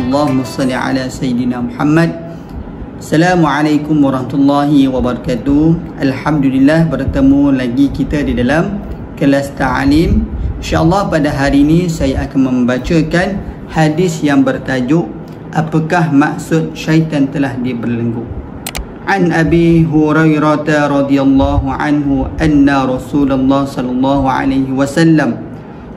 Allahumma salli ala Sayyidina Muhammad. Assalamualaikum warahmatullahi wabarakatuh. Alhamdulillah, bertemu lagi kita di dalam kelas ta'alim. InsyaAllah pada hari ini saya akan membacakan hadis yang bertajuk apakah maksud syaitan telah dibelenggu. An Abi Hurairah radhiyallahu anhu anna Rasulullah sallallahu alaihi wasallam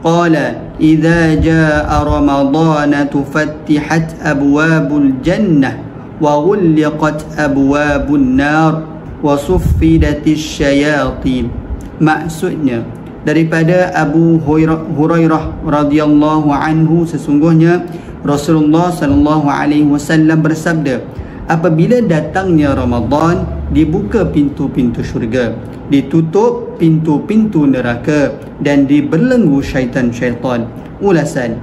qala idza jaa Ramadan tufattihat abwabul jannah wa ghulliqat abwabun nar wa suffidatis syayatin. Maksudnya daripada Abu Hurairah radhiyallahu anhu, sesungguhnya Rasulullah sallallahu alaihi wasallam bersabda, apabila datangnya Ramadan, dibuka pintu-pintu syurga, ditutup pintu-pintu neraka dan dibelenggu syaitan-syaitan. Ulasan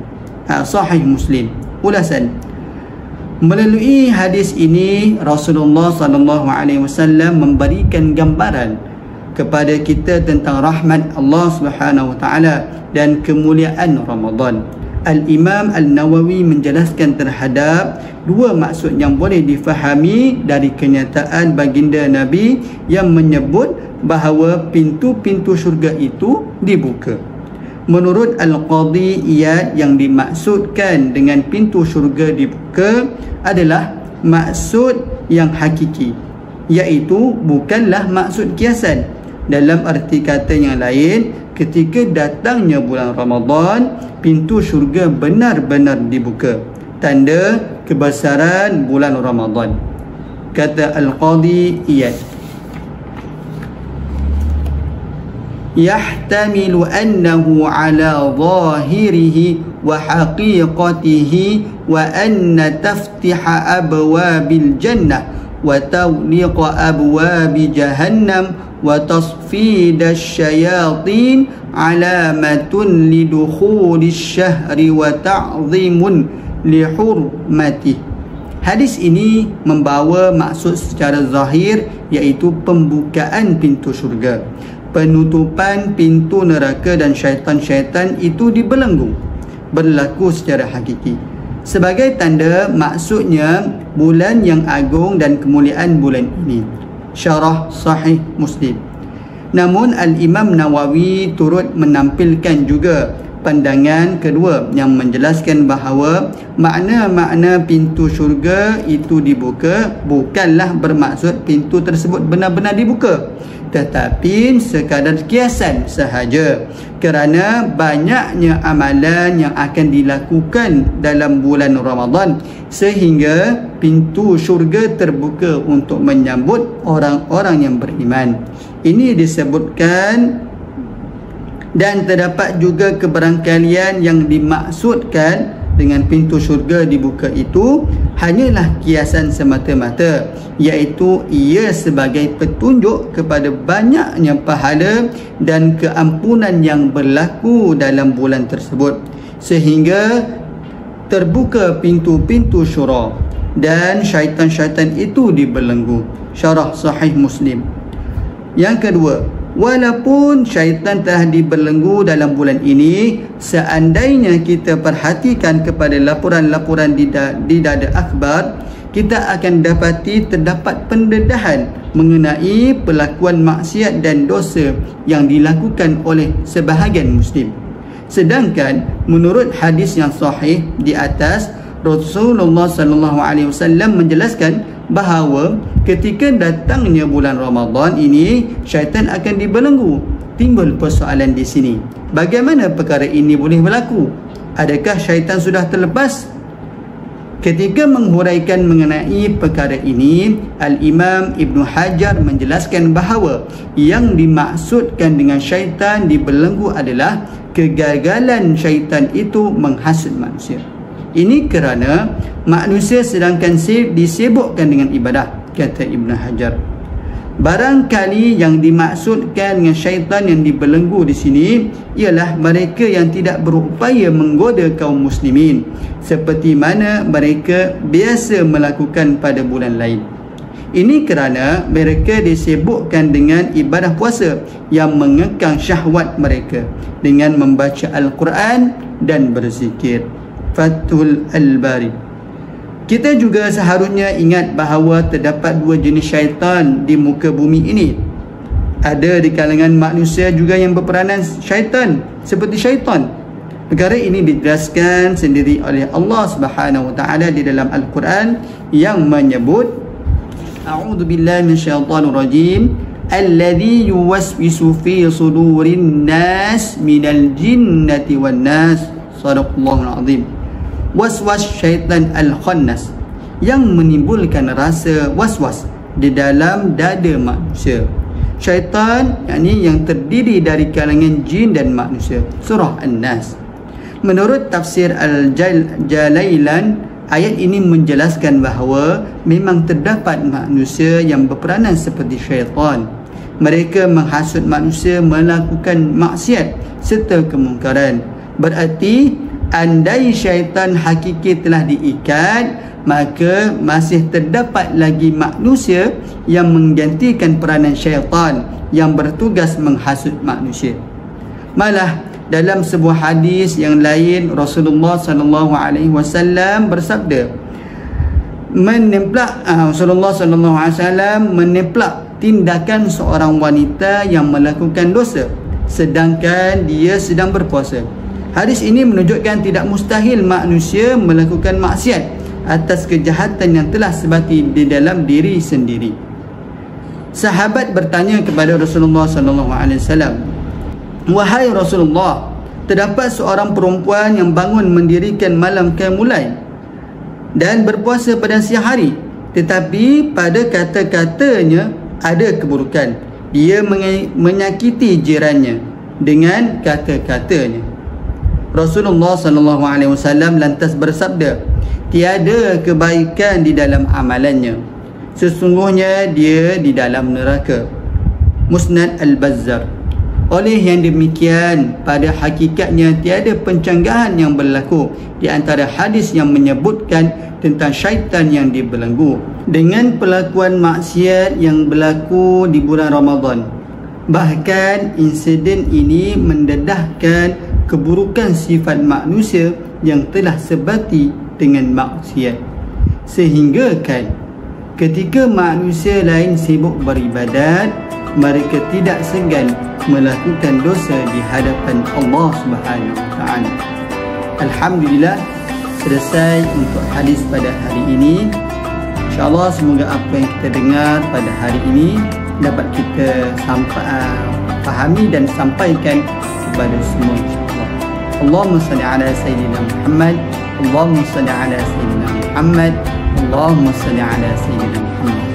Sahih Muslim. Ulasan, melalui hadis ini Rasulullah sallallahu alaihi wasallam memberikan gambaran kepada kita tentang rahmat Allah Subhanahu wa taala dan kemuliaan Ramadan. Al-Imam Al-Nawawi menjelaskan terhadap dua maksud yang boleh difahami dari kenyataan baginda Nabi yang menyebut bahawa pintu-pintu syurga itu dibuka. Menurut Al-Qadhi Iyad, yang dimaksudkan dengan pintu syurga dibuka adalah maksud yang hakiki, iaitu bukanlah maksud kiasan. Dalam arti kata yang lain, ketika datangnya bulan Ramadan, pintu syurga benar-benar dibuka, tanda kebesaran bulan Ramadan. Kata Al-Qadhi Iyad, yahtamilu annahu ala zahirihi wa haqiqatihi wa anna taftiha abwabil jannah wa tawliqa abwabi jahannam wa tasfida syayatin alamatun lidukhulis syahri wa ta'zimun lihurmatih. Hadis ini membawa maksud secara zahir, iaitu pembukaan pintu syurga, penutupan pintu neraka dan syaitan-syaitan itu dibelenggu, berlaku secara hakiki. Sebagai tanda maksudnya bulan yang agung dan kemuliaan bulan ini. Syarah Sahih Muslim. Namun Al-Imam Nawawi turut menampilkan juga pandangan kedua yang menjelaskan bahawa makna-makna pintu syurga itu dibuka bukanlah bermaksud pintu tersebut benar-benar dibuka, tetapi sekadar kiasan sahaja, kerana banyaknya amalan yang akan dilakukan dalam bulan Ramadan sehingga pintu syurga terbuka untuk menyambut orang-orang yang beriman. Ini disebutkan, dan terdapat juga kebarangkalian yang dimaksudkan dengan pintu syurga dibuka itu hanyalah kiasan semata-mata, iaitu ia sebagai petunjuk kepada banyaknya pahala dan keampunan yang berlaku dalam bulan tersebut, sehingga terbuka pintu-pintu syura dan syaitan-syaitan itu dibelenggu. Syarah Sahih Muslim. Yang kedua, walaupun syaitan telah dibelenggu dalam bulan ini, seandainya kita perhatikan kepada laporan-laporan di dada akhbar, kita akan dapati terdapat pendedahan mengenai pelakuan maksiat dan dosa yang dilakukan oleh sebahagian Muslim. Sedangkan menurut hadis yang sahih di atas, Rasulullah sallallahu alaihi wasallam menjelaskan bahawa ketika datangnya bulan Ramadan ini, syaitan akan dibelenggu. Timbul persoalan di sini, bagaimana perkara ini boleh berlaku? Adakah syaitan sudah terlepas? Ketika menghuraikan mengenai perkara ini, Al-Imam Ibn Hajar menjelaskan bahawa yang dimaksudkan dengan syaitan dibelenggu adalah kegagalan syaitan itu menghasut manusia. Ini kerana manusia sedangkan disibukkan dengan ibadah, kata Ibn Hajar. Barangkali yang dimaksudkan dengan syaitan yang dibelenggu di sini ialah mereka yang tidak berupaya menggoda kaum muslimin seperti mana mereka biasa melakukan pada bulan lain. Ini kerana mereka disibukkan dengan ibadah puasa yang mengekang syahwat mereka dengan membaca Al-Quran dan berzikir. Fathul Al-Bari. Kita juga seharusnya ingat bahawa terdapat dua jenis syaitan di muka bumi ini. Ada di kalangan manusia juga yang berperanan syaitan seperti syaitan. Perkara ini dijelaskan sendiri oleh Allah Subhanahu wa taala di dalam Al-Quran yang menyebut, A'udzu billahi minasyaitonir rajim, alladzi yuwaswisu fi sudurin nas minal jinnati wan nas. Shadaqallahul azim. Waswas syaitan al-khannas, yang menimbulkan rasa waswas di dalam dada manusia. Syaitan yakni yang terdiri dari kalangan jin dan manusia. Surah An-Nas. Menurut tafsir Al-Jalailan, ayat ini menjelaskan bahawa memang terdapat manusia yang berperanan seperti syaitan. Mereka menghasut manusia melakukan maksiat serta kemungkaran. Berarti andai syaitan hakiki telah diikat, maka masih terdapat lagi manusia yang menggantikan peranan syaitan yang bertugas menghasut manusia. Malah dalam sebuah hadis yang lain, Rasulullah sallallahu alaihi wasallam bersabda, Rasulullah sallallahu alaihi wasallam menemplak tindakan seorang wanita yang melakukan dosa sedangkan dia sedang berpuasa. Hadis ini menunjukkan tidak mustahil manusia melakukan maksiat atas kejahatan yang telah sebati di dalam diri sendiri. Sahabat bertanya kepada Rasulullah sallallahu alaihi wasallam, "Wahai Rasulullah, terdapat seorang perempuan yang bangun mendirikan malam qiyamulail dan berpuasa pada siang hari, tetapi pada kata-katanya ada keburukan. Dia menyakiti jirannya dengan kata-katanya." Rasulullah sallallahu alaihi wasallam lantas bersabda, "Tiada kebaikan di dalam amalannya. Sesungguhnya dia di dalam neraka." Musnad Al-Bazzar. Oleh yang demikian, pada hakikatnya tiada pencanggahan yang berlaku di antara hadis yang menyebutkan tentang syaitan yang dibelenggu dengan pelakuan maksiat yang berlaku di bulan Ramadan. Bahkan insiden ini mendedahkan keburukan sifat manusia yang telah sebati dengan maksiat. Sehingga kan ketika manusia lain sibuk beribadat, mereka tidak segan melakukan dosa di hadapan Allah Subhanahu wa taala. Alhamdulillah, selesai untuk hadis pada hari ini. InsyaAllah semoga apa yang kita dengar pada hari ini dapat kita fahami dan sampaikan kepada semua, insyaAllah. Allahumma salli ala Sayyidina Muhammad, Allahumma salli ala Sayyidina Muhammad, Allahumma salli ala Sayyidina Muhammad.